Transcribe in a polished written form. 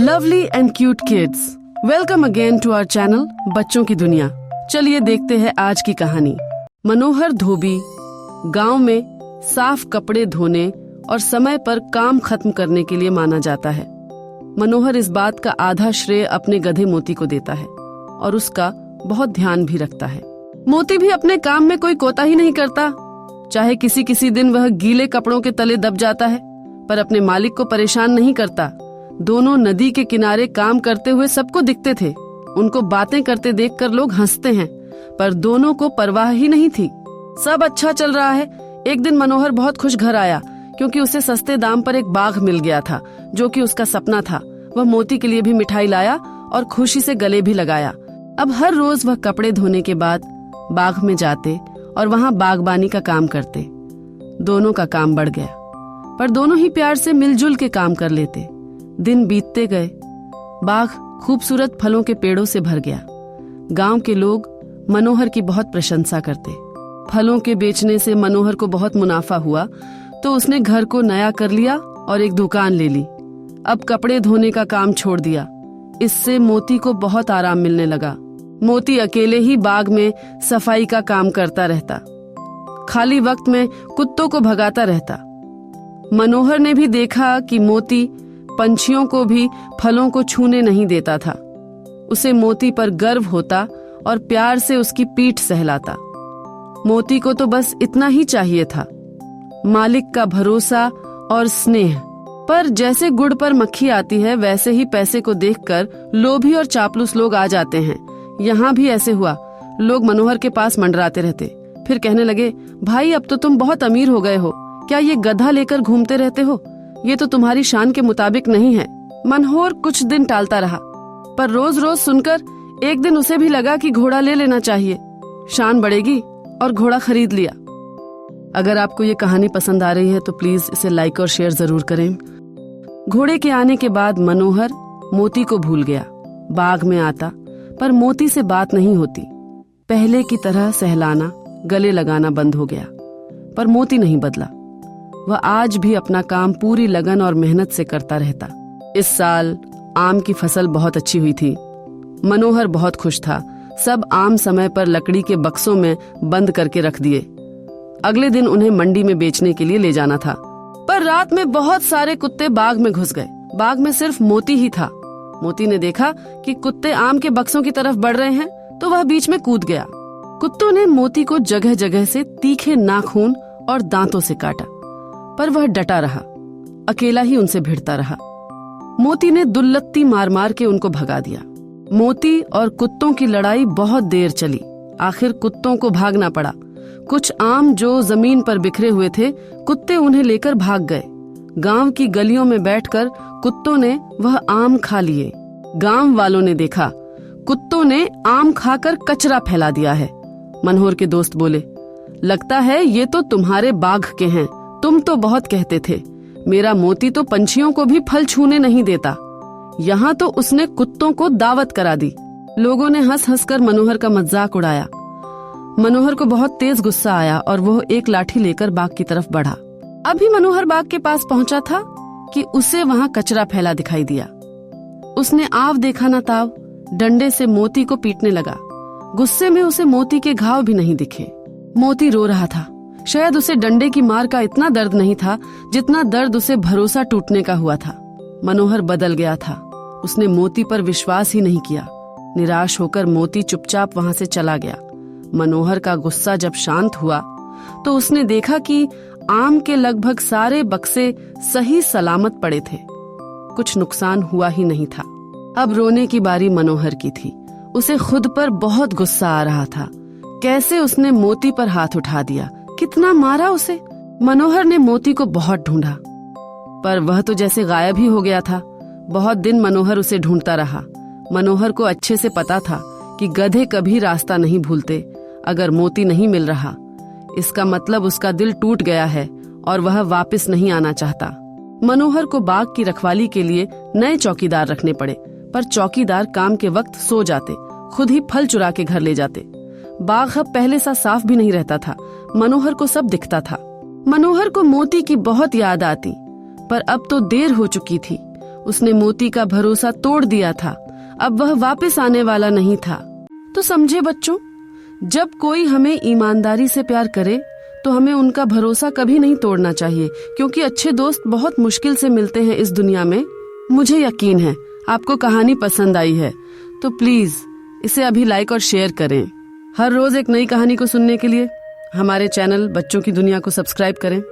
Lovely and cute kids, welcome again to our channel बच्चों की दुनिया। चलिए देखते हैं आज की कहानी। मनोहर धोबी गांव में साफ कपड़े धोने और समय पर काम खत्म करने के लिए माना जाता है। मनोहर इस बात का आधा श्रेय अपने गधे मोती को देता है और उसका बहुत ध्यान भी रखता है। मोती भी अपने काम में कोई कोताही नहीं करता। चाहे किसी किसी दिन वह गीले कपड़ों के तले दब जाता है, पर अपने मालिक को परेशान नहीं करता। दोनों नदी के किनारे काम करते हुए सबको दिखते थे। उनको बातें करते देखकर लोग हंसते हैं, पर दोनों को परवाह ही नहीं थी। सब अच्छा चल रहा है। एक दिन मनोहर बहुत खुश घर आया क्योंकि उसे सस्ते दाम पर एक बाघ मिल गया था, जो कि उसका सपना था। वह मोती के लिए भी मिठाई लाया और खुशी से गले भी लगाया। अब हर रोज वह कपड़े धोने के बाद बाग में जाते और वहाँ बागबानी का काम करते। दोनों का काम बढ़ गया, पर दोनों ही प्यार से मिलजुल के काम कर लेते। दिन बीतते गए, बाग खूबसूरत फलों के पेड़ों से भर गया। गांव के लोग मनोहर की बहुत प्रशंसा करते। फलों के बेचने से मनोहर को बहुत मुनाफा हुआ, तो उसने घर को नया कर लिया और एक दुकान ले ली। अब कपड़े धोने का काम छोड़ दिया। इससे मोती को बहुत आराम मिलने लगा। मोती अकेले ही बाग में सफाई का काम करता रहता, खाली वक्त में कुत्तों को भगाता रहता। मनोहर ने भी देखा कि मोती पंछियों को भी फलों को छूने नहीं देता था। उसे मोती पर गर्व होता और प्यार से उसकी पीठ सहलाता। मोती को तो बस इतना ही चाहिए था, मालिक का भरोसा और स्नेह। पर जैसे गुड़ पर मक्खी आती है, वैसे ही पैसे को देखकर लोभी और चापलूस लोग आ जाते हैं। यहाँ भी ऐसे हुआ। लोग मनोहर के पास मंडराते रहते, फिर कहने लगे, भाई अब तो तुम बहुत अमीर हो गए हो, क्या ये गधा लेकर घूमते रहते हो? ये तो तुम्हारी शान के मुताबिक नहीं है। मनोहर कुछ दिन टालता रहा, पर रोज रोज सुनकर एक दिन उसे भी लगा कि घोड़ा ले लेना चाहिए, शान बढ़ेगी, और घोड़ा खरीद लिया। अगर आपको ये कहानी पसंद आ रही है तो प्लीज इसे लाइक और शेयर जरूर करें। घोड़े के आने के बाद मनोहर मोती को भूल गया। बाग में आता, पर मोती से बात नहीं होती। पहले की तरह सहलाना, गले लगाना बंद हो गया, पर मोती नहीं बदला। वह आज भी अपना काम पूरी लगन और मेहनत से करता रहता। इस साल आम की फसल बहुत अच्छी हुई थी। मनोहर बहुत खुश था। सब आम समय पर लकड़ी के बक्सों में बंद करके रख दिए। अगले दिन उन्हें मंडी में बेचने के लिए ले जाना था, पर रात में बहुत सारे कुत्ते बाग में घुस गए। बाग में सिर्फ मोती ही था। मोती ने देखा कि कुत्ते आम के बक्सों की तरफ बढ़ रहे हैं, तो वह बीच में कूद गया। कुत्तों ने मोती को जगह जगह से तीखे नाखून और दांतों से काटा, पर वह डटा रहा, अकेला ही उनसे भिड़ता रहा। मोती ने दुल्लत्ती मार मार के उनको भगा दिया। मोती और कुत्तों की लड़ाई बहुत देर चली। आखिर कुत्तों को भागना पड़ा। कुछ आम जो जमीन पर बिखरे हुए थे, कुत्ते उन्हें लेकर भाग गए। गांव की गलियों में बैठकर कुत्तों ने वह आम खा लिए। गांव वालों ने देखा, कुत्तों ने आम खाकर कचरा फैला दिया है। मनोहर के दोस्त बोले, लगता है ये तो तुम्हारे बाघ के हैं। तुम तो बहुत कहते थे, मेरा मोती तो पंछियों को भी फल छूने नहीं देता। यहाँ तो उसने कुत्तों को दावत करा दी। लोगों ने हंस हंस कर मनोहर का मजाक उड़ाया। मनोहर को बहुत तेज गुस्सा आया और वह एक लाठी लेकर बाग की तरफ बढ़ा। अभी मनोहर बाग के पास पहुंचा था कि उसे वहाँ कचरा फैला दिखाई दिया। उसने आव देखा न ताव, डंडे से मोती को पीटने लगा। गुस्से में उसे मोती के घाव भी नहीं दिखे। मोती रो रहा था। शायद उसे डंडे की मार का इतना दर्द नहीं था जितना दर्द उसे भरोसा टूटने का हुआ था। मनोहर बदल गया था। उसने मोती पर विश्वास ही नहीं किया। निराश होकर मोती चुपचाप वहाँ से चला गया। मनोहर का गुस्सा जब शांत हुआ तो उसने देखा कि आम के लगभग सारे बक्से सही सलामत पड़े थे। कुछ नुकसान हुआ ही नहीं था। अब रोने की बारी मनोहर की थी। उसे खुद पर बहुत गुस्सा आ रहा था। कैसे उसने मोती पर हाथ उठा दिया, कितना मारा उसे। मनोहर ने मोती को बहुत ढूंढा, पर वह तो जैसे गायब ही हो गया था। बहुत दिन मनोहर उसे ढूंढता रहा। मनोहर को अच्छे से पता था कि गधे कभी रास्ता नहीं भूलते। अगर मोती नहीं मिल रहा, इसका मतलब उसका दिल टूट गया है और वह वापस नहीं आना चाहता। मनोहर को बाग की रखवाली के लिए नए चौकीदार रखने पड़े, पर चौकीदार काम के वक्त सो जाते, खुद ही फल चुरा के घर ले जाते। बाग अब पहले सा साफ भी नहीं रहता था। मनोहर को सब दिखता था। मनोहर को मोती की बहुत याद आती, पर अब तो देर हो चुकी थी। उसने मोती का भरोसा तोड़ दिया था। अब वह वापस आने वाला नहीं था। तो समझे बच्चों, जब कोई हमें ईमानदारी से प्यार करे तो हमें उनका भरोसा कभी नहीं तोड़ना चाहिए, क्योंकि अच्छे दोस्त बहुत मुश्किल से मिलते हैं इस दुनिया में। मुझे यकीन है आपको कहानी पसंद आई है, तो प्लीज इसे अभी लाइक और शेयर करें। हर रोज एक नई कहानी को सुनने के लिए हमारे चैनल बच्चों की दुनिया को सब्सक्राइब करें।